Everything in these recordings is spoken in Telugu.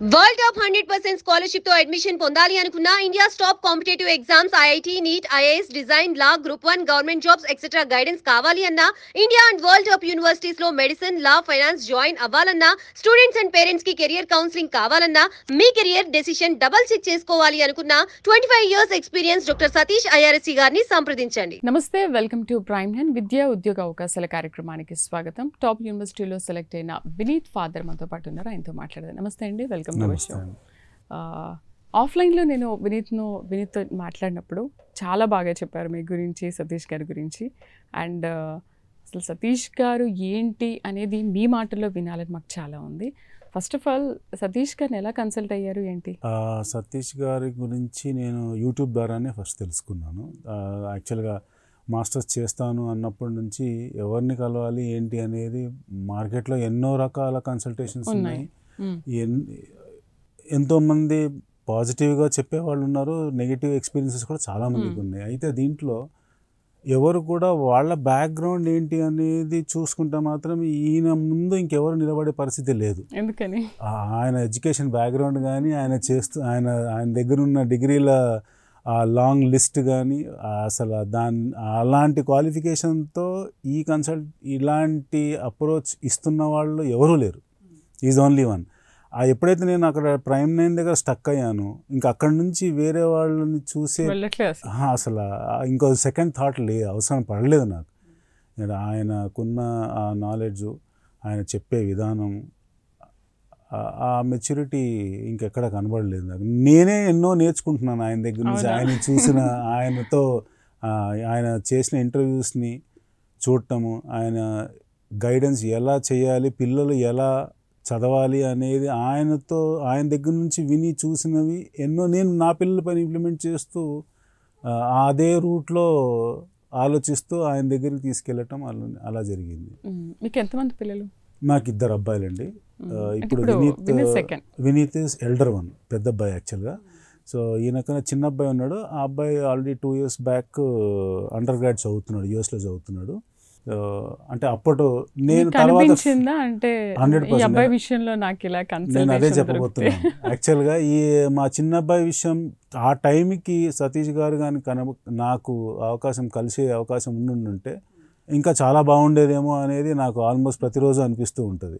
వరల్డ్ టాప్ 100% స్కాలర్షిప్ తో అడ్మిషన్ పొందాలి అనుకున్నా India's top competitive exams IIT NEET IAS design law group 1 government jobs et cetera guidance కావాలి అన్నా India and world top universities లో మెడిసిన్ లా ఫైనాన్స్ జాయిన్ అవ్వాలన్నా స్టూడెంట్స్ అండ్ పేరెంట్స్ కి కెరియర్ కౌన్సిలింగ్ కావాలన్నా మీ కెరియర్ డెసిషన్ డబుల్ చెక్ చేసుకోవాలి అనుకున్నా 25 years experience doctor Satish IRSC గారిని సంప్రదించండి. నమస్తే, వెల్కమ్ టు ప్రైమ్ నైన్ విద్యా ఉద్యోగ అవకాశాల కార్యక్రమానికి స్వాగతం. టాప్ యూనివర్సిటీలో సెలెక్ట్ అయిన వినీత్ ఫాదర్ మనతో పాటు ఉన్నారు, ఆయనతో మాట్లాడదాం. నమస్తే అండి, వెల్కమ్ టు షో. ఆఫ్లైన్లో నేను వినీత్తో మాట్లాడినప్పుడు చాలా బాగా చెప్పారు మీ గురించి, సతీష్ గారి గురించి. అండ్ అసలు సతీష్ గారు ఏంటి అనేది మీ మాటల్లో వినాలని మాకు చాలా ఉంది. ఫస్ట్ ఆఫ్ ఆల్ సతీష్ గారిని ఎలా కన్సల్ట్ అయ్యారు ఏంటి? సతీష్ గారి గురించి నేను యూట్యూబ్ ద్వారానే ఫస్ట్ తెలుసుకున్నాను. యాక్చువల్గా మాస్టర్స్ చేస్తాను అన్నప్పటి నుంచి ఎవరిని కలవాలి ఏంటి అనేది మార్కెట్లో ఎన్నో రకాల కన్సల్టేషన్స్ ఉన్నాయి. ఎంతోమంది పాజిటివ్గా చెప్పేవాళ్ళు ఉన్నారు, నెగిటివ్ ఎక్స్పీరియన్సెస్ కూడా చాలామందికి ఉన్నాయి. అయితే దీంట్లో ఎవరు కూడా వాళ్ళ బ్యాక్గ్రౌండ్ ఏంటి అనేది చూసుకుంటే మాత్రం ఈయన ముందు ఇంకెవరు నిలబడే పరిస్థితి లేదు. ఎందుకని? ఆయన ఎడ్యుకేషన్ బ్యాక్గ్రౌండ్ కానీ, ఆయన దగ్గర ఉన్న డిగ్రీల లాంగ్ లిస్ట్ కానీ, అసలు అలాంటి క్వాలిఫికేషన్తో ఇలాంటి అప్రోచ్ ఇస్తున్న వాళ్ళు ఎవరూ లేరు. Is only one. ఎప్పుడైతే నేను అక్కడ ప్రైమ్ 9 దగ్గర స్టక్ అయ్యాను, ఇంకా అక్కడి నుంచి వేరే వాళ్ళని చూసే అసలు ఇంకో సెకండ్ థాట్ అవసరం పడలేదు నాకు. ఆయనకున్న ఆ నాలెడ్జు, ఆయన చెప్పే విధానం, ఆ మెచ్యూరిటీ ఇంకెక్కడ కనబడలేదు నాకు. నేనే ఎన్నో నేర్చుకుంటున్నాను ఆయన దగ్గర నుంచి. ఆయన చూసిన ఆయన చేసిన ఇంటర్వ్యూస్ని చూడటము, ఆయన గైడెన్స్ ఎలా చేయాలి, పిల్లలు ఎలా చదవాలి అనేది ఆయన దగ్గర నుంచి విని చూసినవి ఎన్నో నేను నా పిల్లల పైన ఇంప్లిమెంట్ చేస్తూ అదే రూట్లో ఆలోచిస్తూ ఆయన దగ్గరికి తీసుకెళ్ళటం అలా జరిగింది. మీకు ఎంతమంది పిల్లలు? నాకు 2 అబ్బాయిలండి. ఇప్పుడు వినీత్ ఈజ్ ఎల్డర్ వన్, పెద్ద అబ్బాయి యాక్చువల్గా. సో ఈయనకన్నా చిన్న అబ్బాయి ఉన్నాడు. ఆ అబ్బాయి already 2 years back under grad చదువుతున్నాడు, యూఎస్లో చదువుతున్నాడు. అంటే అప్పుడు నేను తర్వాత 100% నేను అదే చెప్పబోతున్నాను. యాక్చువల్గా మా చిన్న అబ్బాయి విషయం ఆ టైంకి సతీష్ గారు కానీ నాకు కలిసే అవకాశం ఉండుంటే ఇంకా చాలా బాగుండేదేమో అనేది నాకు ఆల్మోస్ట్ ప్రతిరోజు అనిపిస్తూ ఉంటుంది.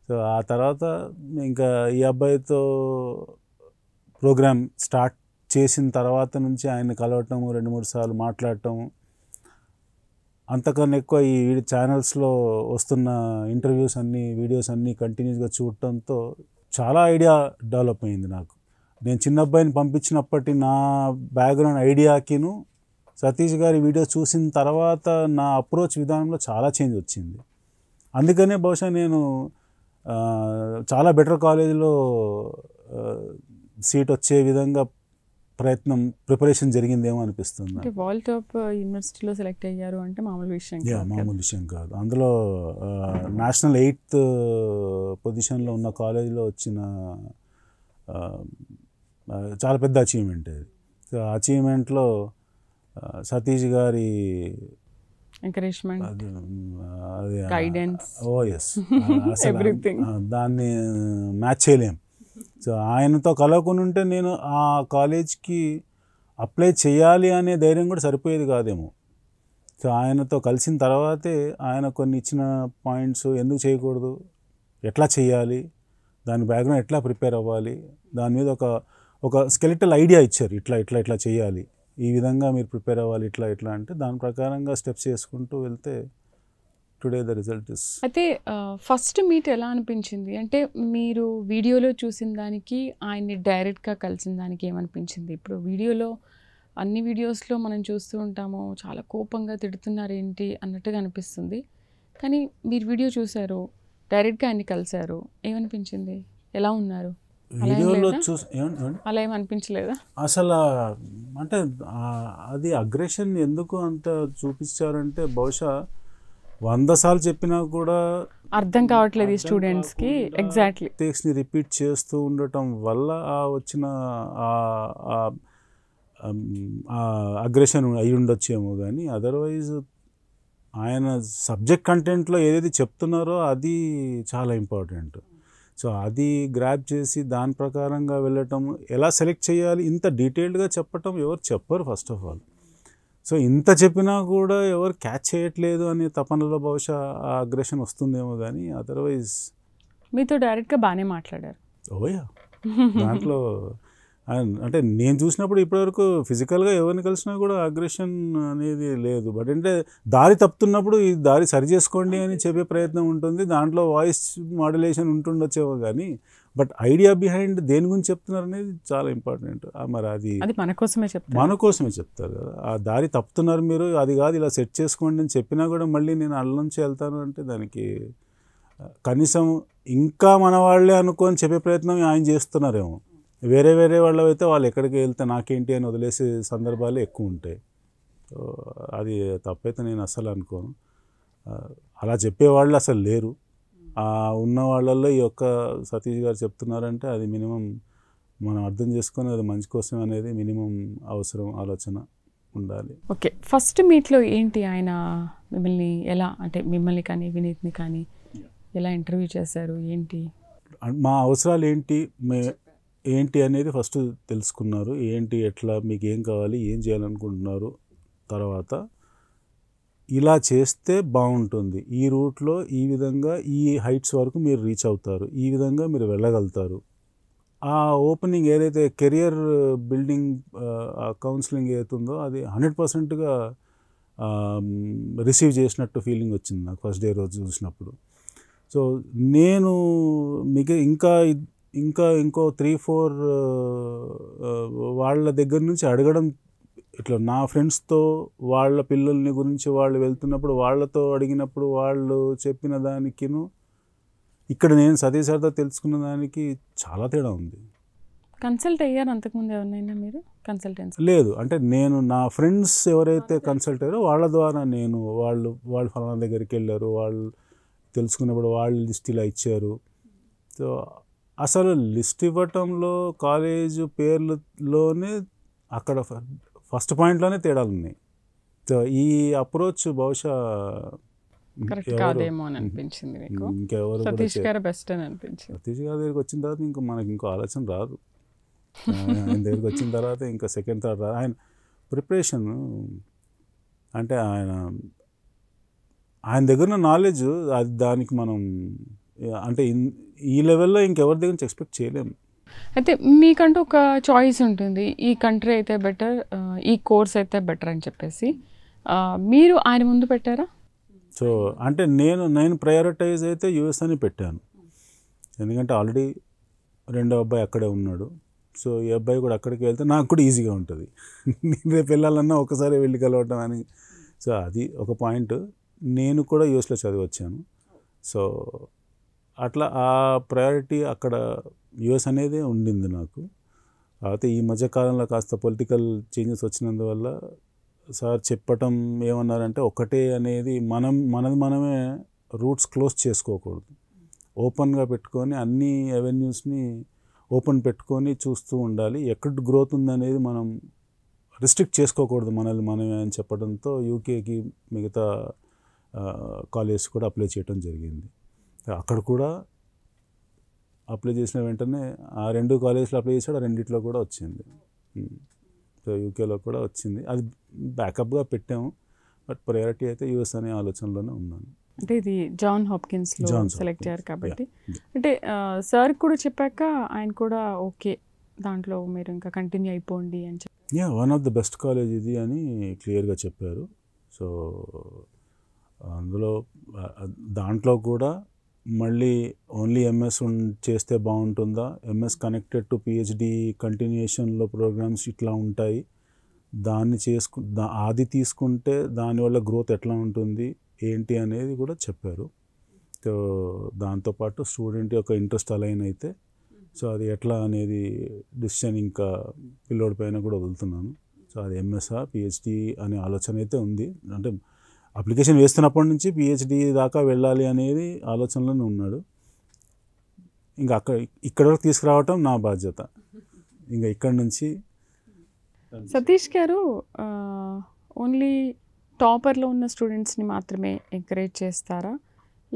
సో ఆ తర్వాత ఇంకా ఈ అబ్బాయితో ప్రోగ్రామ్ స్టార్ట్ చేసిన తర్వాత నుంచి ఆయన కలవటము, 2-3 సార్లు మాట్లాడటము, అంతకన్నా ఎక్కువ ఈ ఛానల్స్లో వస్తున్న ఇంటర్వ్యూస్ అన్నీ, వీడియోస్ అన్నీ కంటిన్యూస్గా చూడటంతో చాలా ఐడియా డెవలప్ అయింది నాకు. నేను చిన్న అబ్బాయిని పంపించినప్పటి నా బ్యాక్గ్రౌండ్ ఐడియాకిను సతీష్ గారి వీడియో చూసిన తర్వాత నా అప్రోచ్ విధానంలో చాలా చేంజ్ వచ్చింది. అందుకనే బహుశా నేను చాలా బెటర్ కాలేజీలో సీట్ వచ్చే విధంగా ప్రిపరేషన్ జరిగిందేమో అనిపిస్తుంది. వరల్డ్ టాప్ యూనివర్సిటీలో సెలెక్ట్ అయ్యారు అంటే మామూలు విషయం కాదు. అందులో నేషనల్ 8th పొజిషన్లో ఉన్న కాలేజీలో వచ్చిన చాలా పెద్ద అచీవ్మెంట్ అది. సో అచీవ్మెంట్లో సతీష్ గారి ఎంకరేజ్మెంట్, గైడెన్స్, దాన్ని మ్యాచ్ చేయలేం. సో ఆయనతో కలవకుండా ఉంటే నేను ఆ కాలేజ్కి అప్లై చేయాలి అనే ధైర్యం కూడా సరిపోయేది కాదేమో. సో ఆయనతో కలిసిన తర్వాతే ఆయన కొన్ని ఇచ్చిన పాయింట్స్, ఎందుకు చేయకూడదు, ఎట్లా చేయాలి, దాని బ్యాక్గ్రౌండ్ ఎట్లా ప్రిపేర్ అవ్వాలి, దాని మీద ఒక స్కెలిటల్ ఐడియా ఇచ్చారు. ఇట్లా చేయాలి, ఈ విధంగా మీరు ప్రిపేర్ అవ్వాలి, ఇట్లా అంటే దాని ప్రకారంగా స్టెప్స్ చేసుకుంటూ వెళ్తే టుడే ద రిజల్ట్ ఇస్. అయితే ఫస్ట్ మీట్ ఎలా అనిపించింది? అంటే మీరు వీడియోలో చూసిన దానికి ఆయన్ని డైరెక్ట్గా కలిసిన దానికి ఏమనిపించింది? ఇప్పుడు అన్ని వీడియోస్లో మనం చూస్తూ ఉంటాము, చాలా కోపంగా తిడుతున్నారు ఏంటి అన్నట్టుగా అనిపిస్తుంది. కానీ మీరు వీడియో చూశారు, డైరెక్ట్గా ఆయన్ని కలిశారు, ఏమనిపించింది? ఎలా ఉన్నారు? వీడియోలో అలా ఏమనిపించలేదా? అసలు అంటే అది అగ్రెషన్ ఎందుకు అంత చూపించారంటే బహుశా 100 సార్లు చెప్పినా కూడా అర్థం కావట్లేదు ఈ స్టూడెంట్స్కి. ఎగ్జాక్ట్లీ టేక్స్ని రిపీట్ చేస్తూ ఉండటం వల్ల వచ్చిన అగ్రెషన్ అయి ఉండొచ్చేమో. కానీ అదర్వైజ్ ఆయన సబ్జెక్ట్ కంటెంట్లో ఏదైతే చెప్తున్నారో అది చాలా ఇంపార్టెంట్. సో అది గ్రాప్ చేసి దాని ప్రకారంగా వెళ్ళటం, ఎలా సెలెక్ట్ చేయాలి ఇంత డీటెయిల్డ్గా చెప్పటం ఎవరు చెప్పరు ఫస్ట్ ఆఫ్ ఆల్. సో ఇంత చెప్పినా కూడా ఎవరు క్యాచ్ చేయట్లేదు అనే తపనలో బహుశా ఆ అగ్రెషన్ వస్తుందేమో, కానీ అదర్వైజ్ మీతో డైరెక్ట్గా బాగానే మాట్లాడారు. ఓయా దాంట్లో అంటే నేను చూసినప్పుడు ఇప్పటివరకు ఫిజికల్గా ఎవరిని కలిసినా కూడా అగ్రెషన్ అనేది లేదు. బట్ అంటే దారి తప్పుతున్నప్పుడు ఈ దారి సరి చేసుకోండి అని చెప్పే ప్రయత్నం ఉంటుంది, దాంట్లో వాయిస్ మాడ్యులేషన్ ఉంటుండొచ్చేమో, కానీ బట్ ఐడియా బిహైండ్ దేని గురించి చెప్తున్నారు అనేది చాలా ఇంపార్టెంట్. మరి అది మన కోసమే చెప్తారు కదా. ఆ దారి తప్పుతున్నారు మీరు, అది కాదు ఇలా సెట్ చేసుకోండి అని చెప్పినా కూడా మళ్ళీ నేను అల్ల నుంచి వెళ్తాను అంటే దానికి కనీసం ఇంకా మన వాళ్ళే అనుకొని చెప్పే ప్రయత్నం ఆయన చేస్తున్నారేమో. వేరే వాళ్ళు అయితే వాళ్ళు ఎక్కడికి వెళ్తే నాకేంటి అని వదిలేసే సందర్భాలు ఎక్కువ ఉంటాయి. సో అది తప్పైతే నేను అస్సలు అనుకోను. అలా చెప్పేవాళ్ళు అసలు లేరు. ఉన్న వాళ్ళల్లో ఈ యొక్క సతీష్ గారు చెప్తున్నారంటే అది మినిమం మనం అర్థం చేసుకొని అది మంచి కోసం అనేది మినిమం అవసరం, ఆలోచన ఉండాలి. ఓకే, ఫస్ట్ మీట్లో ఏంటి ఆయన మిమ్మల్ని ఎలా, అంటే మిమ్మల్ని కానీ వినీత్ని కానీ ఎలా ఇంటర్వ్యూ చేశారు, ఏంటి మా అవసరాలు ఏంటి అనేది ఫస్ట్ తెలుసుకున్నారు. ఏంటి, ఎట్లా, మీకు ఏం కావాలి, ఏం చేయాలనుకుంటున్నారు, తర్వాత ఇలా చేస్తే బాగుంటుంది, ఈ రూట్లో ఈ విధంగా ఈ హైట్స్ వరకు మీరు రీచ్ అవుతారు, ఈ విధంగా మీరు వెళ్ళగలుగుతారు. ఆ ఓపెనింగ్ ఏదైతే కెరియర్ బిల్డింగ్ కౌన్సిలింగ్ ఏదైతుందో అది 100%గా రిసీవ్ చేసినట్టు ఫీలింగ్ వచ్చింది నాకు ఫస్ట్ డే రోజు చూసినప్పుడు. సో నేను మీకు ఇంకో 3-4 వాళ్ళ దగ్గర నుంచి అడగడం, ఇట్లా నా ఫ్రెండ్స్తో వాళ్ళ పిల్లల్ని గురించి వాళ్ళు వెళ్తున్నప్పుడు వాళ్ళతో అడిగినప్పుడు వాళ్ళు చెప్పిన దానికిను ఇక్కడ నేను సతీష్ సార్తో తెలుసుకున్న దానికి చాలా తేడా ఉంది. కన్సల్ట్ అయ్యారు అంతకుముందు ఎవరినైనా మీరు? కన్సల్టెన్సీ లేదు, అంటే నేను నా ఫ్రెండ్స్ ఎవరైతే కన్సల్ట్ అయ్యారో వాళ్ళ ద్వారా నేను వాళ్ళు ఫలానా దగ్గరికి వెళ్ళారు, వాళ్ళు తెలుసుకున్నప్పుడు వాళ్ళు లిస్ట్ ఇలా ఇచ్చారు. సో అసలు లిస్ట్ ఇవ్వటంలో కాలేజ్ పేర్లలోనే అక్కడ ఫస్ట్ పాయింట్లోనే తేడాలు ఉన్నాయి. సో ఈ అప్రోచ్ బహుశా కరెక్ట్ కాదేమో అని అనిపించింది మీకు? ఇంకెవరు సతీష్ గారు బెస్ట్ అని అనిపించింది. సతీష్ గారి దగ్గరికి వచ్చిన తర్వాత ఇంకా మనకి ఇంకో ఆలోచన రాదు. ఆయన దగ్గరికి వచ్చిన తర్వాత ఇంకా సెకండ్ థర్డ్ రాదు. ఆయన ప్రిపరేషన్ అంటే ఆయన దగ్గర ఉన్న నాలెడ్జ్ అది దానికి మనం అంటే ఈ లెవెల్లో ఇంకెవరి దగ్గర నుంచి ఎక్స్పెక్ట్ చేయలేము. అయితే మీకంటూ ఒక చాయిస్ ఉంటుంది, ఈ కంట్రీ అయితే బెటర్, ఈ కోర్స్ అయితే బెటర్ అని చెప్పేసి మీరు ఆయన ముందు పెట్టారా? సో అంటే నేను ప్రయారిటైజ్ అయితే యూఎస్ అని పెట్టాను, ఎందుకంటే ఆల్రెడీ రెండో అబ్బాయి అక్కడే ఉన్నాడు. సో ఈ అబ్బాయి కూడా అక్కడికి వెళ్తే నాకు కూడా ఈజీగా ఉంటుంది, నేను రేపు వెళ్ళాలన్నా ఒకసారి వెళ్ళి కలవటం అని. సో అది ఒక పాయింట్. నేను కూడా యూఎస్లో చదివచ్చాను. సో అట్లా ఆ ప్రయారిటీ అక్కడ యుఎస్ అనేది ఉండింది నాకు. అయితే ఈ మధ్యకాలంలో కాస్త పొలిటికల్ చేంజెస్ వచ్చినందువల్ల సార్ చెప్పటం ఏమన్నారంటే ఒకటే అనేది మనమే రూట్స్ క్లోజ్ చేసుకోకూడదు, ఓపెన్గా పెట్టుకొని అన్ని అవెన్యూస్ని ఓపెన్ పెట్టుకొని చూస్తూ ఉండాలి, ఎక్కడ గ్రోత్ ఉందనేది మనం రిస్ట్రిక్ట్ చేసుకోకూడదు మనమే అని చెప్పడంతో యూకేకి మిగతా కాలేజెస్ కూడా అప్లై చేయడం జరిగింది. అక్కడ కూడా అప్లై చేసిన వెంటనే ఆ 2 కాలేజెస్లో అప్లై చేశాడు, ఆ రెండిట్లో కూడా వచ్చింది. సో యూకేలో కూడా వచ్చింది, అది బ్యాకప్గా పెట్టాము. బట్ ప్రయారిటీ అయితే యూఎస్ అనే ఆలోచనలోనే ఉన్నాను. అంటే ఇది జాన్ హాప్కిన్స్లో సెలెక్ట్ అయ్యారు కాబట్టి, అంటే సార్ కూడా చెప్పాక ఆయన కూడా ఓకే దాంట్లో మీరు ఇంకా కంటిన్యూ అయిపోండి అని చెప్పి one of the best college ఇది అని క్లియర్గా చెప్పారు. సో దాంట్లో కూడా మళ్ళీ ఓన్లీ ఎంఎస్ చేస్తే బాగుంటుందా, ఎంఎస్ కనెక్టెడ్ టు పిహెచ్డి కంటిన్యూషన్లో ప్రోగ్రామ్స్ ఇట్లా ఉంటాయి, దాన్ని అది తీసుకుంటే దానివల్ల గ్రోత్ ఎట్లా ఉంటుంది ఏంటి అనేది కూడా చెప్పారు. సో దాంతోపాటు స్టూడెంట్ యొక్క ఇంట్రెస్ట్ అలైన్ అయితే సో అది ఎట్లా అనేది డిసిషన్ ఇంకా పిల్లోడి పైన కూడా వదులుతున్నాను. సో అది ఎంఎస్ఆ పిహెచ్డి అనే ఆలోచన అయితే ఉంది, అంటే అప్లికేషన్ వేస్తున్నప్పటి నుంచి పిహెచ్డి దాకా వెళ్ళాలి అనేది ఆలోచనలోనే ఉన్నాడు. ఇంకా ఇక్కడ వరకు తీసుకురావటం నా బాధ్యత. ఇంకా ఇక్కడ నుంచి సతీష్ గారు ఓన్లీ టాపర్లో ఉన్న స్టూడెంట్స్ని మాత్రమే ఎంకరేజ్ చేస్తారా,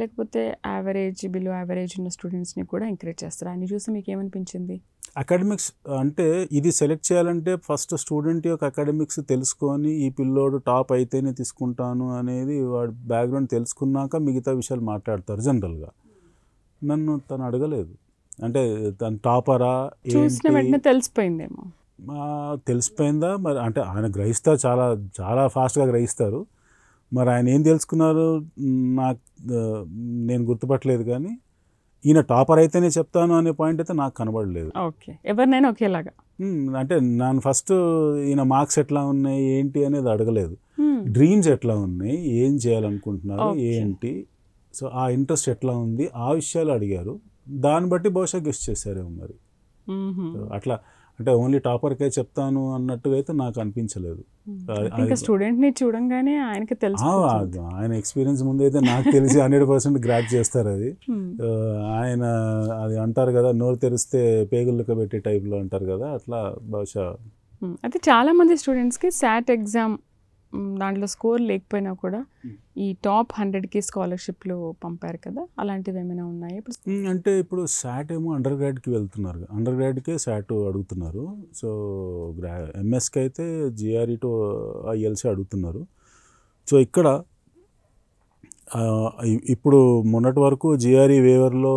లేకపోతే యావరేజ్, బిలో యావరేజ్ ఉన్న స్టూడెంట్స్ని కూడా ఎంకరేజ్ చేస్తారా? ఆయన చూసి మీకు ఏమనిపించింది? అకాడమిక్స్ అంటే ఇది సెలెక్ట్ చేయాలంటే ఫస్ట్ స్టూడెంట్ యొక్క అకాడమిక్స్ తెలుసుకొని ఈ పిల్లోడు టాప్ అయితేనే తీసుకుంటాను అనేది వాడి బ్యాక్గ్రౌండ్ తెలుసుకున్నాక మిగతా విషయాలు మాట్లాడతారు జనరల్గా. నన్ను తను అడగలేదు, అంటే తను టాపరా చూసిన వెంటనే తెలిసిపోయిందేమో. తెలిసిపోయిందా మరి, అంటే ఆయన గ్రహిస్తారు, చాలా చాలా ఫాస్ట్గా గ్రహిస్తారు. మరి ఆయన ఏం తెలుసుకున్నారు నాకు నేను గుర్తుపట్టలేదు, కానీ ఈయన టాపర్ అయితేనే చెప్తాను అనే పాయింట్ అయితే నాకు కనబడలేదు. ఓకే, ఎవరినైనా ఒకేలాగా అంటే నేను ఫస్ట్ ఈయన మార్క్స్ ఎట్లా ఉన్నాయి ఏంటి అనేది అడగలేదు, డ్రీమ్స్ ఎట్లా ఉన్నాయి, ఏం చేయాలనుకుంటున్నారు ఏంటి, సో ఆ ఇంట్రెస్ట్ ఎట్లా ఉంది, ఆ విషయాలు అడిగారు. దాన్ని బట్టి బహుశా గెస్ట్ చేశారేమో మరి. అట్లా అంటే ఓన్లీ టాపర్కే చెప్తాను అన్నట్టుగా అయితే నాకు అనిపించలేదు. స్టూడెంట్ని చూడంగానే ఆయనకి తెలుసు, ఆయన ఎక్స్పీరియన్స్ ముందు అయితే నాకు తెలిసి 100% గ్రాప్ చేస్తారు అది. ఆయన అది అంటారు కదా, నోరు తెరిస్తే పేగుళ్ళక పెట్టే టైప్లో అంటారు కదా, అట్లా బహుశా. అయితే చాలామంది స్టూడెంట్స్కి శాట్ ఎగ్జామ్ దాంట్లో స్కోర్ లేకపోయినా కూడా ఈ టాప్ 100కి స్కాలర్షిప్లు పంపారు కదా, అలాంటివి ఏమైనా ఉన్నాయి ఇప్పుడు? అంటే ఇప్పుడు శాట్ ఏమో అండర్ గ్రాడ్కి వెళ్తున్నారు, అండర్ గ్రాడ్కే శాట్ అడుగుతున్నారు. సో ఎంఎస్కి అయితే జిఆర్ఈ టు ఐఎల్సీ అడుగుతున్నారు. సో ఇక్కడ ఇప్పుడు మొన్నటి వరకు జిఆర్ఈ వేవర్లో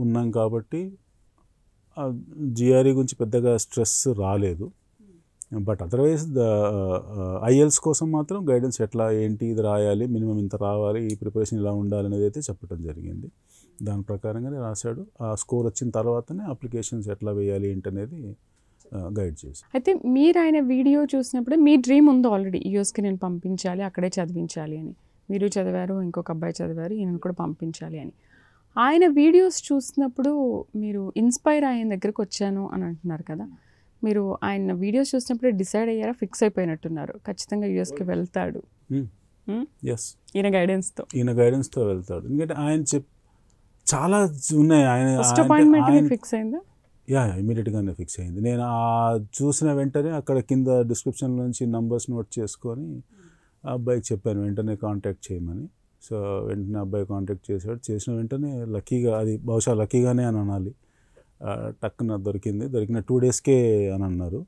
ఉన్నాం కాబట్టి జిఆర్ఈ గురించి పెద్దగా స్ట్రెస్ రాలేదు. బట్ అదర్వైజ్ ఐఎల్స్ కోసం మాత్రం గైడెన్స్ ఎట్లా ఏంటి, ఇది రాయాలి, మినిమం ఇంత రావాలి, ఈ ప్రిపరేషన్ ఇలా ఉండాలి అనేది అయితే చెప్పడం జరిగింది. దాని ప్రకారంగానే రాశాడు. ఆ స్కోర్ వచ్చిన తర్వాతనే అప్లికేషన్స్ ఎట్లా వేయాలి ఏంటి అనేది గైడ్ చేసి. అయితే మీరు ఆయన వీడియో చూసినప్పుడు మీ డ్రీమ్ ఉందో ఆల్రెడీ, యూఎస్కి నేను పంపించాలి, అక్కడే చదివించాలి అని. మీరు చదివారు, ఇంకొక అబ్బాయి చదివారు, ఈయన కూడా పంపించాలి అని. ఆయన వీడియోస్ చూసినప్పుడు మీరు ఇన్స్పైర్ ఆయన దగ్గరికి వచ్చాను అని అంటున్నారు కదా, మీరు ఆయన వీడియోస్ చూసినప్పుడు డిసైడ్ అయ్యారా, ఫిక్స్ అయిపోయినట్టున్నారు ఖచ్చితంగా యూఎస్కి వెళ్తాడు ఈయన గైడెన్స్తో వెళ్తాడు? ఎందుకంటే ఆయన చాలా ఉన్నాయి. ఆయన ఫస్ట్ అపాయింట్మెంట్ ఫిక్స్ అయిందా? ఇమీడియట్గానే ఫిక్స్ అయింది. నేను చూసిన వెంటనే అక్కడ కింద డిస్క్రిప్షన్ నుంచి నంబర్స్ నోట్ చేసుకొని ఆ అబ్బాయికి చెప్పాను వెంటనే కాంటాక్ట్ చేయమని. సో వెంటనే అబ్బాయి కాంటాక్ట్ చేశాడు. చేసిన వెంటనే లక్కీగా, అది బహుశా లక్కీగానే అని అనాలి, టక్కున దొరికిన 2 daysకే అని అన్నారు.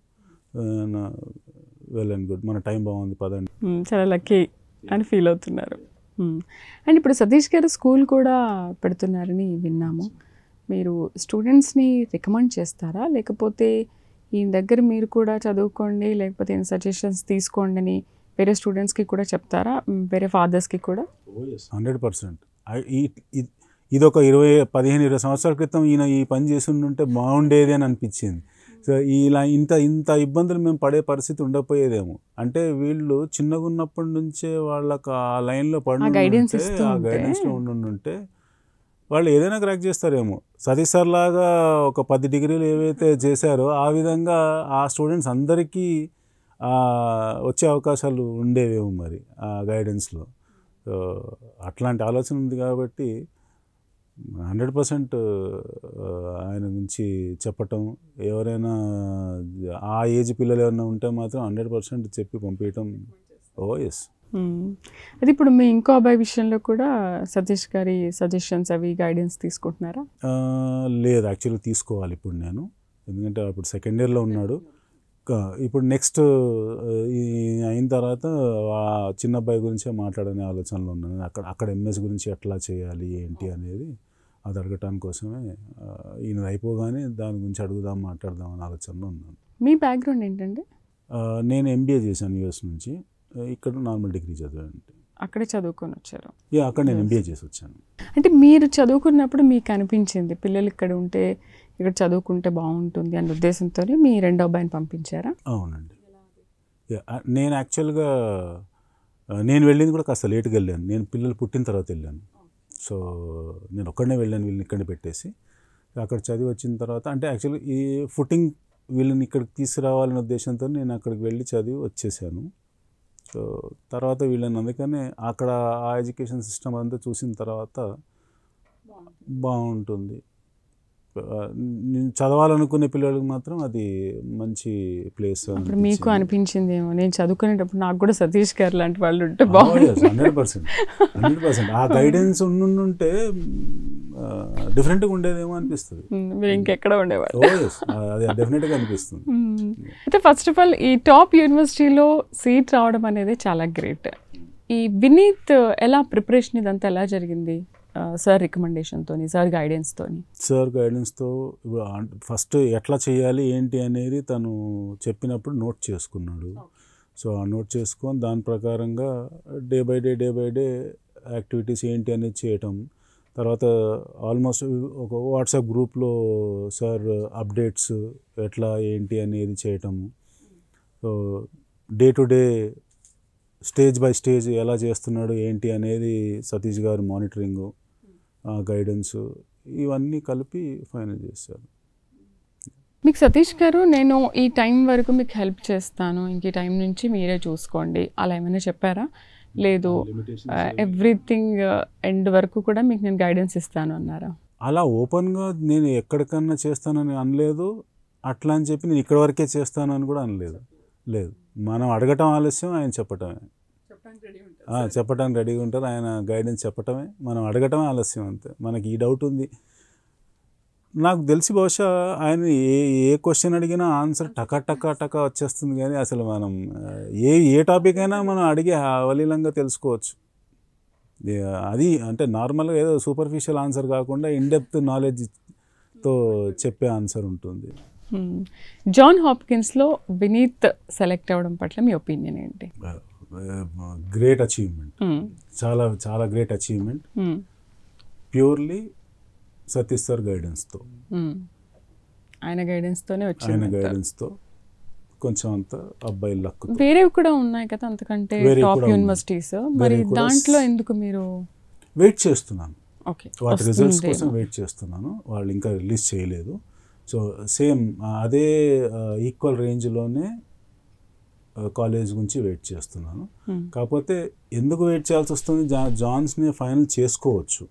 వెల్ అండ్ గుడ్, మన టైం బాగుంది పదండి, చాలా లక్కీ అని ఫీల్ అవుతున్నారు. అండ్ ఇప్పుడు సతీష్ గారు స్కూల్ కూడా పెడుతున్నారని విన్నాము. మీరు స్టూడెంట్స్ని రికమెండ్ చేస్తారా, లేకపోతే ఈ దగ్గర మీరు కూడా చదువుకోండి, లేకపోతే సజెషన్స్ తీసుకోండి అని వేరే స్టూడెంట్స్కి కూడా చెప్తారా, వేరే ఫాదర్స్కి కూడా? 100%. ఇది ఒక 15-20 సంవత్సరాల క్రితం ఈయన ఈ పని చేసి ఉంటే బాగుండేది అని అనిపించింది. సో ఇలా ఇంత ఇబ్బందులు మేము పడే పరిస్థితి ఉండకపోయేదేమో. అంటే వీళ్ళు చిన్నగా ఉన్నప్పటి నుంచే వాళ్ళకి ఆ లైన్లో పడి గైడెన్స్లో ఉండుంటే వాళ్ళు ఏదైనా క్రాక్ చేస్తారేమో. సతీష్ సార్ లాగా ఒక 10 degrees ఏవైతే చేశారో ఆ విధంగా ఆ స్టూడెంట్స్ అందరికీ వచ్చే అవకాశాలు ఉండేవేమో మరి ఆ గైడెన్స్లో. సో అట్లాంటి ఆలోచన ఉంది కాబట్టి 100% ఆయన గురించి చెప్పటం, ఎవరైనా ఆ ఏజ్ పిల్లలు ఎవరైనా ఉంటే మాత్రం 100% చెప్పి పంపించటం. ఎస్. అది ఇప్పుడు మీ ఇంకో అబ్బాయి విషయంలో కూడా సతీష్ గారి సజెషన్స్ అవి గైడెన్స్ తీసుకుంటున్నారా? లేదు, యాక్చువల్లీ తీసుకోవాలి ఇప్పుడు నేను, ఎందుకంటే అప్పుడు సెకండ్ ఇయర్లో ఉన్నాడు. ఇప్పుడు నెక్స్ట్ అయిన తర్వాత ఆ చిన్న అబ్బాయి గురించే మాట్లాడనే ఆలోచనలో ఉన్నాను. అక్కడ ఎంఎస్ గురించి ఎట్లా చేయాలి ఏంటి అనేది అది అడగటాని కోసమే ఈయన అయిపోగానే దాని గురించి అడుగుదాం, మాట్లాడదాం అనే ఆలోచనలో ఉన్నాను. మీ బ్యాక్గ్రౌండ్ ఏంటండి? నేను ఎంబీఏ చేశాను యూఎస్ నుంచి. ఇక్కడ నార్మల్ డిగ్రీ చదివాను. అక్కడే చదువుకొని వచ్చారు? అక్కడ నేను ఎంబీఏ చేసి వచ్చాను. అంటే మీరు చదువుకున్నప్పుడు మీకు అనిపించింది పిల్లలు ఇక్కడ ఉంటే, ఇక్కడ చదువుకుంటే బాగుంటుంది అనే ఉద్దేశంతో మీ రెండో అబ్బాయిని పంపించారా? అవునండి. నేను యాక్చువల్గా నేను వెళ్ళింది కూడా కాస్త లేట్గా వెళ్ళాను. నేను పిల్లలు పుట్టిన తర్వాత వెళ్ళాను. సో నేను ఒక్కడనే వెళ్ళాను వీళ్ళని ఇక్కడ పెట్టేసి. అక్కడ చదివి వచ్చిన తర్వాత, అంటే యాక్చువల్గా ఈ ఫుటింగ్ వీళ్ళని ఇక్కడికి తీసుకురావాలనే ఉద్దేశంతో నేను అక్కడికి వెళ్ళి చదివి వచ్చేసాను. సో తర్వాత వీళ్ళని అందుకనే అక్కడ ఆ ఎడ్యుకేషన్ సిస్టమ్ అంతా చూసిన తర్వాత బాగుంటుంది, నేను చదవాలనుకునే పిల్లలకు మాత్రం అది మంచి ప్లేస్. అప్పుడు మీకు అనిపించింది ఏమో, నేను చదువుకునేటప్పుడు నాకు కూడా సతీష్ గారు లాంటి వాళ్ళు ఉంటే బాగుంది. 100% ఆ గైడెన్స్ ఉండుంటే డిఫరెంట్గా ఉండేదేమో అనిపిస్తుంది. మీరు ఇంకెక్కడ ఉండేవారు. అది డెఫినెట్గా అనిపిస్తుంది. అయితే ఫస్ట్ ఆఫ్ ఆల్ ఈ టాప్ యూనివర్సిటీలో సీట్ రావడం అనేది చాలా గ్రేట్. ఈ వినీత్ ఎలా ప్రిపరేషన్ ఇదంతా ఎలా జరిగింది? సార్ రికమెండేషన్తో, సార్ గైడెన్స్తో ఫస్ట్ ఎట్లా చేయాలి ఏంటి అనేది తను చెప్పినప్పుడు నోట్ చేసుకున్నాడు. సో ఆ నోట్ చేసుకొని దాని ప్రకారంగా డే బై డే యాక్టివిటీస్ ఏంటి అనేది చేయటం. తర్వాత ఆల్మోస్ట్ ఒక వాట్సాప్ గ్రూప్లో సార్ అప్డేట్స్ ఎట్లా ఏంటి అనేది చేయటము. So day to day stage by stage ఎలా చేస్తున్నాడు ఏంటి అనేది సతీష్ గారు మానిటరింగు, గైడెన్స్ ఇవన్నీ కలిపి ఫైనల్ చేశారు. మీకు సతీష్ గారు నేను ఈ టైం వరకు మీకు హెల్ప్ చేస్తాను, ఇంక ఈ టైం నుంచి మీరే చూసుకోండి అలా ఏమైనా చెప్పారా? లేదు ఎవ్రీథింగ్ ఎండ్ వరకు కూడా మీకు నేను గైడెన్స్ ఇస్తాను అన్నారా? అలా ఓపెన్గా నేను ఎక్కడికన్నా చేస్తానని అనలేదు. అట్లా అని చెప్పి నేను ఇక్కడి వరకే చేస్తాను అని కూడా అనలేదు. లేదు, మనం అడగటం ఆలస్యం, ఆయన చెప్పటమే. చెప్పడానికి రెడీగా ఉంటారు ఆయన. గైడెన్స్ చెప్పటమే, మనం అడగటమే ఆలస్యం అంతే. మనకి ఈ డౌట్ ఉంది నాకు తెలిసి బహుశా ఆయన ఏ క్వశ్చన్ అడిగినా ఆన్సర్ టకా వచ్చేస్తుంది. కానీ అసలు మనం ఏ టాపిక్ అయినా మనం అడిగి అవలీలంగా తెలుసుకోవచ్చు. అది అంటే నార్మల్గా ఏదో సూపర్ఫిషియల్ ఆన్సర్ కాకుండా ఇన్డెప్త్ నాలెడ్జ్తో చెప్పే ఆన్సర్ ఉంటుంది. జాన్ హాప్కిన్స్లో వినీత్ సెలెక్ట్ అవ్వడం పట్ల మీ ఒపీనియన్ ఏంటి? గ్రేట్ అచీవ్మెంట్, చాలా great achievement. Purely Satish sir గైడెన్స్తో, ఆయన గైడెన్స్తోనే వచ్చింది. ఆయన గైడెన్స్తో కొంచెం అంత అబ్బాయి లక్. వేరేవి కూడా ఉన్నాయి కదా అంతకంటే టాప్ యూనివర్సిటీస్, మరి దాంట్లో ఎందుకు మీరు వెయిట్ చేస్తున్నాను? ఓకే, వాటి రిజల్ట్స్ కోసం వెయిట్ చేస్తున్నాను. వాళ్ళు ఇంకా రిలీజ్ చేయలేదు. సో సేమ్ అదే ఈక్వల్ రేంజ్లోనే కాలేజ్ గురించి వెయిట్ చేస్తున్నాను. కాకపోతే ఎందుకు వెయిట్ చేయాల్సి వస్తుంది? జాన్స్ని ఫైనల్ చేసుకోవచ్చు.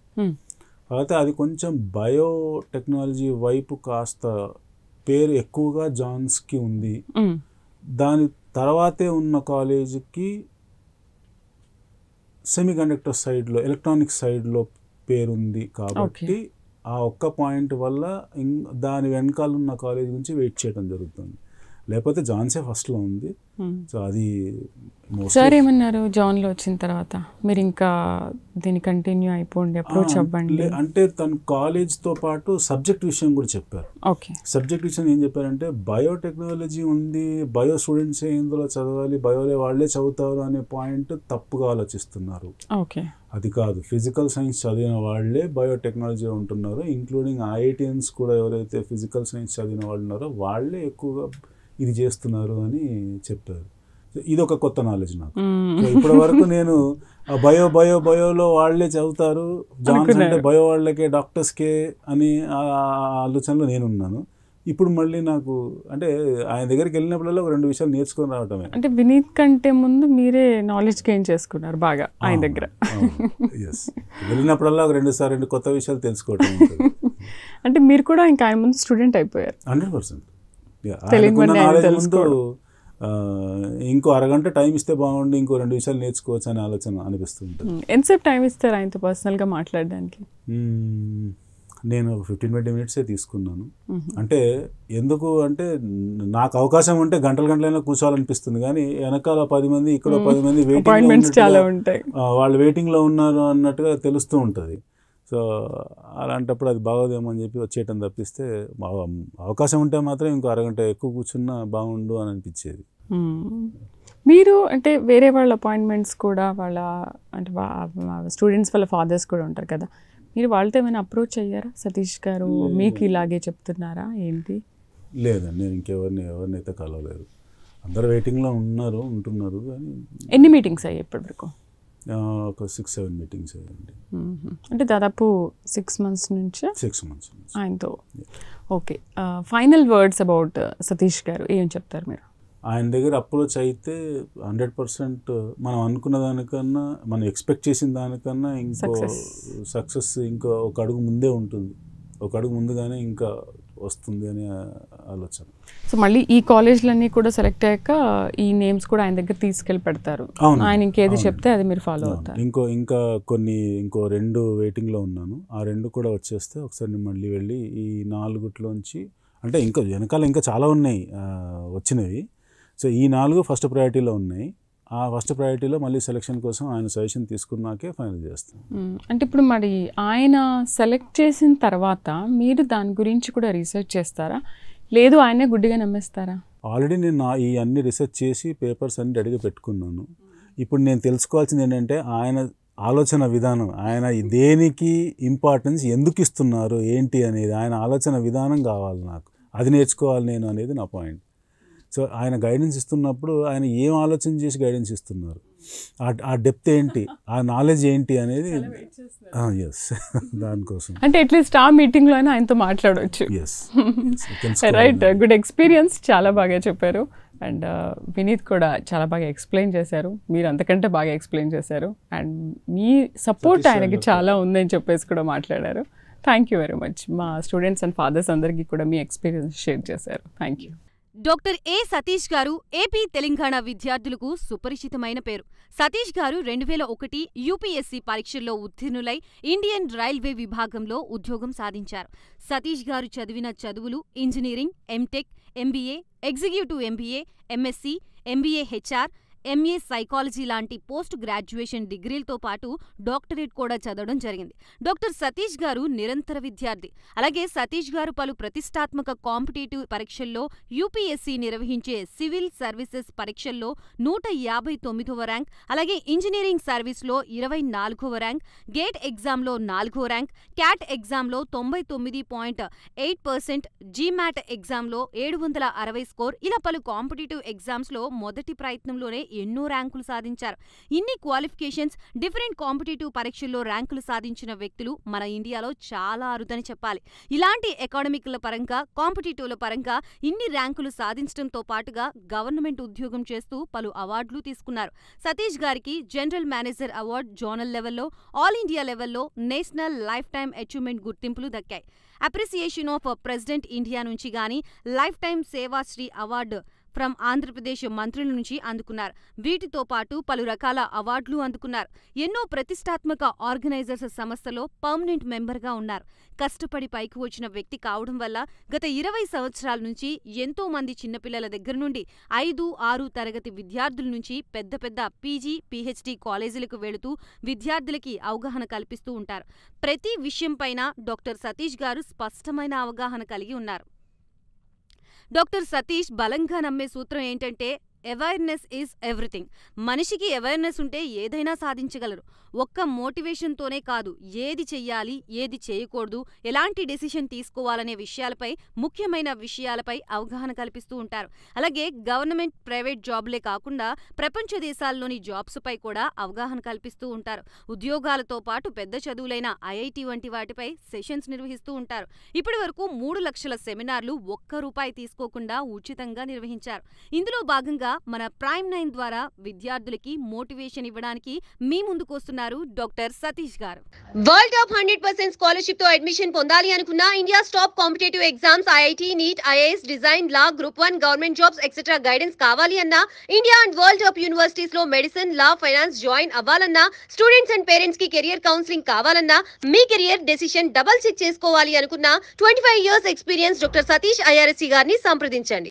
కాకపోతే అది కొంచెం బయోటెక్నాలజీ వైపు కాస్త పేరు ఎక్కువగా జాన్స్కి ఉంది. దాని తర్వాతే ఉన్న కాలేజీకి సెమీకండక్టర్ సైడ్లో, ఎలక్ట్రానిక్ సైడ్లో పేరుంది. కాబట్టి ఆ ఒక్క పాయింట్ వల్ల దాని వెనకాల ఉన్న కాలేజ్ గురించి వెయిట్ చేయడం జరుగుతుంది. లేకపోతే జాన్సే ఫస్ట్లో ఉంది. సో అది సార్ ఏమన్నారు జాన్లో వచ్చిన తర్వాత? మీరు ఇంకా దీన్ని కంటిన్యూ అయిపోండి, అప్రోచ్ అవ్వండి అంటే తను కాలేజ్తో పాటు సబ్జెక్ట్ విషయం కూడా చెప్పారు. ఓకే, సబ్జెక్ట్ విషయం ఏం చెప్పారంటే బయోటెక్నాలజీ ఉంది, బయో స్టూడెంట్సే ఇందులో చదవాలి, బయోలే వాళ్ళే చదువుతారు అనే పాయింట్ తప్పుగా ఆలోచిస్తున్నారు. ఓకే, అది కాదు, ఫిజికల్ సైన్స్ చదివిన వాళ్ళే బయోటెక్నాలజీ ఉంటున్నారు. ఇంక్లూడింగ్ ఐఐటియన్స్ కూడా ఎవరైతే ఫిజికల్ సైన్స్ చదివిన వాళ్ళు ఉన్నారో వాళ్ళే ఎక్కువగా ఇది చేస్తున్నారు అని చెప్పారు. ఇది ఒక కొత్త నాలెడ్జ్ నాకు. ఇప్పటి వరకు నేను బయోలో వాళ్ళే చదువుతారు, జాన్స్ అంటే బయో వాళ్ళకే, డాక్టర్స్కే అని ఆలోచనలో నేనున్నాను. ఇప్పుడు మళ్ళీ నాకు అంటే ఆయన దగ్గరికి వెళ్ళినప్పుడల్లా ఒక 2 విషయాలు నేర్చుకొని రావటమే. అంటే వినీత్ కంటే ముందు మీరే నాలెడ్జ్ గెయిన్ చేసుకున్నారు బాగా ఆయన దగ్గర. ఎస్, వెళ్ళినప్పుడల్లా ఒక 2 కొత్త విషయాలు తెలుసుకోవటం. అంటే మీరు కూడా ఇంకా ఆయన ముందు స్టూడెంట్ అయిపోయారు. 100%. ముందు ఇంకో అరగంట టైం ఇస్తే బాగుండి, ఇంకో 2 విషయాలు నేర్చుకోవచ్చు అనే ఆలోచన అనిపిస్తుంటుంది. ఎంతసేపు టైం ఇస్తారు ఆయనతో పర్సనల్గా మాట్లాడడానికి? నేను 15-20 మినిట్సే తీసుకున్నాను. అంటే ఎందుకు అంటే నాకు అవకాశం ఉంటే గంటలైనా కూర్చోవాలనిపిస్తుంది. కానీ వెనకాల 10 మంది, ఇక్కడ 10 మంది వాళ్ళు వెయిటింగ్లో ఉన్నారు అన్నట్టుగా తెలుస్తూ ఉంటుంది. సో అలాంటప్పుడు అది బాగోదేమో అని చెప్పి వచ్చేయటం తప్పిస్తే, అవకాశం ఉంటే మాత్రం ఇంకో అరగంట ఎక్కువ కూర్చున్నా బాగుండు అని అనిపించేది. మీరు అంటే వేరే వాళ్ళ అపాయింట్మెంట్స్ కూడా వాళ్ళ అంటే స్టూడెంట్స్ వాళ్ళ ఫాదర్స్ కూడా ఉంటారు కదా, మీరు వాళ్ళతో ఏమైనా అప్రోచ్ అయ్యారా? సతీష్ గారు మీకు ఇలాగే చెప్తున్నారా ఏంటి? లేదండి, నేను ఎవరినైతే కలవలేదు. అందరు వెయిటింగ్లో ఉంటున్నారు. కానీ ఎన్ని మీటింగ్స్ అయ్యాయి ఇప్పటివరకు? ఒక 6-7 మీటింగ్స్ అయ్యండి. అంటే దాదాపు 6 months నుంచి 6 months ఆయనతో. Okay, final words about Satish గారు ఏం చెప్తారు మీరు? ఆయన దగ్గర అప్రోచ్ అయితే 100% మనం అనుకున్న దానికన్నా, మనం ఎక్స్పెక్ట్ చేసిన దానికన్నా ఇంకో సక్సెస్ ఇంకో ఒక అడుగు ముందే ఉంటుంది. ఒక అడుగు ముందుగానే ఇంకా వస్తుంది అనే ఆలోచన. సో మళ్ళీ ఈ కాలేజ్లన్నీ కూడా సెలెక్ట్ అయ్యాక ఈ నేమ్స్ కూడా ఆయన దగ్గర తీసుకెళ్ళి పెడతారు. ఆయన ఇంకేది చెప్తే అది మీరు ఫాలో అవుతారు. ఇంకా ఇంకో 2 వెయిటింగ్లో ఉన్నాను. ఆ 2 కూడా వచ్చేస్తే ఒకసారి నేను మళ్ళీ వెళ్ళి ఈ 4 అంటే ఇంకా వెనకాల ఇంకా చాలా ఉన్నాయి వచ్చినవి. సో ఈ 4 ఫస్ట్ ప్రయారిటీలో ఉన్నాయి. ఆ ఫస్ట్ ప్రయారిటీలో మళ్ళీ సెలెక్షన్ కోసం ఆయన సజెషన్ తీసుకున్నాకే ఫైనల్ చేస్తాం. అంటే ఇప్పుడు మరి ఆయన సెలెక్ట్ చేసిన తర్వాత మీరు దాని గురించి కూడా రీసెర్చ్ చేస్తారా, లేదు ఆయనే గుడ్డిగా నమ్మేస్తారా? ఆల్రెడీ నేను ఈ అన్ని రీసెర్చ్ చేసి పేపర్స్ అన్ని రెడీగా పెట్టుకున్నాను. ఇప్పుడు నేను తెలుసుకోవాల్సింది ఏంటంటే ఆయన ఆలోచన విధానం, ఆయన దేనికి ఇంపార్టెన్స్ ఎందుకు ఇస్తున్నారు ఏంటి అనేది ఆయన ఆలోచన విధానం కావాలి నాకు. అది నేర్చుకోవాలి నేను అనేది నా పాయింట్. సో ఆయన గైడెన్స్ ఇస్తున్నప్పుడు ఆయన ఏం ఆలోచన చేసి గైడెన్స్ ఇస్తున్నారు, ఆ డెప్త్ ఏంటి, ఆ నాలెడ్జ్ ఏంటి అనేది ఎస్ దానికోసం అంటే అట్లీస్ట్ ఆ మీటింగ్లో అయినా ఆయనతో మాట్లాడవచ్చు. రైట్, గుడ్ ఎక్స్పీరియన్స్, చాలా బాగా చెప్పారు. అండ్ వినీత్ కూడా చాలా బాగా ఎక్స్ప్లెయిన్ చేశారు, మీరు అంతకంటే బాగా ఎక్స్ప్లెయిన్ చేశారు. అండ్ మీ సపోర్ట్ ఆయనకి చాలా ఉందని చెప్పేసి కూడా మాట్లాడారు. Thank you very much. మా స్టూడెంట్స్ అండ్ ఫాదర్స్ అందరికీ కూడా మీ ఎక్స్పీరియన్స్ షేర్ చేశారు. Thank you. డాక్టర్ ఏ సతీష్ గారు ఏపీ తెలంగాణ విద్యార్థులకు సుపరిచితమైన పేరు. సతీష్ గారు 2001 యూపీఎస్సీ పరీక్షల్లో ఉత్తీర్ణులై ఇండియన్ రైల్వే విభాగంలో ఉద్యోగం సాధించారు. సతీష్ గారు చదివిన చదువులు engineering, MTech, MBA, executive MBA, MSc, MBA HR, MA psychology లాంటి పోస్ట్ గ్రాడ్యుయేషన్ డిగ్రీలతో పాటు డాక్టరేట్ కూడా చదవడం జరిగింది. డాక్టర్ సతీష్ గారు నిరంతర విద్యార్థి. అలాగే సతీష్ గారు పలు ప్రతిష్టాత్మక కాంపిటేటివ్ పరీక్షల్లో యూపీఎస్సీ నిర్వహించే సివిల్ సర్వీసెస్ పరీక్షల్లో 159వ ర్యాంక్, అలాగే ఇంజనీరింగ్ సర్వీస్లో 24వ ర్యాంక్, గేట్ ఎగ్జామ్లో 4వ ర్యాంక్, క్యాట్ ఎగ్జామ్లో 99.8%, జీమాట్ ఎగ్జామ్లో 760 స్కోర్, ఇలా పలు కాంపిటేటివ్ ఎగ్జామ్స్లో మొదటి ప్రయత్నంలోనే ఎన్నో ర్యాంకులు సాధించారు. ఇన్ని క్వాలిఫికేషన్స్, డిఫరెంట్ కాంపిటేటివ్ పరీక్షల్లో ర్యాంకులు సాధించిన వ్యక్తులు మన ఇండియాలో చాలా అరుదని చెప్పాలి. ఇలాంటి అకాడమిక్ల పరంగా, కాంపిటేటివ్ల పరంగా ఇన్ని ర్యాంకులు సాధించడంతో పాటుగా గవర్నమెంట్ ఉద్యోగం చేస్తూ పలు అవార్డులు తీసుకున్నారు. సతీష్ గారికి జనరల్ మేనేజర్ అవార్డు జోనల్ లెవెల్లో, ఆల్ ఇండియా లెవెల్లో నేషనల్ లైఫ్ టైమ్ అచీవ్మెంట్ గుర్తింపులు దక్కాయి. అప్రిసియేషన్ ఆఫ్ ప్రెసిడెంట్ ఇండియా నుంచి గానీ lifetime Sevashri award from Andhra Pradesh మంత్రుల నుంచి అందుకున్నారు. వీటితో పాటు పలు రకాల అవార్డులు అందుకున్నారు. ఎన్నో ప్రతిష్టాత్మక ఆర్గనైజర్స్ సంస్థలో పర్మనెంట్ మెంబర్గా ఉన్నారు. కష్టపడి పైకి వచ్చిన వ్యక్తి కావడం వల్ల గత 20 సంవత్సరాల నుంచి ఎంతో మంది చిన్నపిల్లల దగ్గర నుండి 5, 6 తరగతి విద్యార్థుల నుంచి పెద్ద పెద్ద పీజీ, పీహెచ్డీ కాలేజీలకు వెళుతూ విద్యార్థులకి అవగాహన కల్పిస్తూ ఉంటారు. ప్రతి విషయంపైన డాక్టర్ సతీష్ గారు స్పష్టమైన అవగాహన కలిగి ఉన్నారు. డాక్టర్ సతీష్ బలంగా నమ్మే సూత్రం ఏంటంటే అవేర్నెస్ ఈజ్ ఎవ్రీథింగ్. మనిషికి అవేర్నెస్ ఉంటే ఏదైనా సాధించగలరు. ఒక్క మోటివేషన్తోనే కాదు, ఏది చెయ్యాలి, ఏది చేయకూడదు, ఎలాంటి డెసిషన్ తీసుకోవాలనే విషయాలపై, ముఖ్యమైన విషయాలపై అవగాహన కల్పిస్తూ ఉంటారు. అలాగే గవర్నమెంట్, ప్రైవేట్ జాబ్లే కాకుండా ప్రపంచ దేశాల్లోని జాబ్స్పై కూడా అవగాహన కల్పిస్తూ ఉంటారు. ఉద్యోగాలతో పాటు పెద్ద చదువులైన ఐఐటి వంటి వాటిపై సెషన్స్ నిర్వహిస్తూ ఉంటారు. ఇప్పటి వరకు 3 లక్షల సెమినార్లు ₹1 తీసుకోకుండా ఉచితంగా నిర్వహించారు. ఇందులో భాగంగా మన ప్రైమ్ 9 ద్వారా విద్యార్థులకి మోటివేషన్ ఇవ్వడానికి మీ ముందుకు వస్తున్నారు డాక్టర్ సతీష్ గారు. వరల్డ్ టాప్ 100% స్కాలర్షిప్ తో అడ్మిషన్ పొందాలి అనుకున్న India top competitive exams IIT, NEET, IAS, design, law, group 1, government jobs et cetera guidance కావాలి అన్నా, India and world top universities లో మెడిసిన్, లా, ఫైనాన్స్ జాయిన్ అవ్వాలన్నా, స్టూడెంట్స్ అండ్ పేరెంట్స్ కి కెరియర్ కౌన్సిలింగ్ కావాలన్నా, మీ కెరియర్ డెసిషన్ డబుల్ చెక్ చేసుకోవాలి అనుకున్న 25 years experience doctor Satish IRSC గారిని సంప్రదించండి.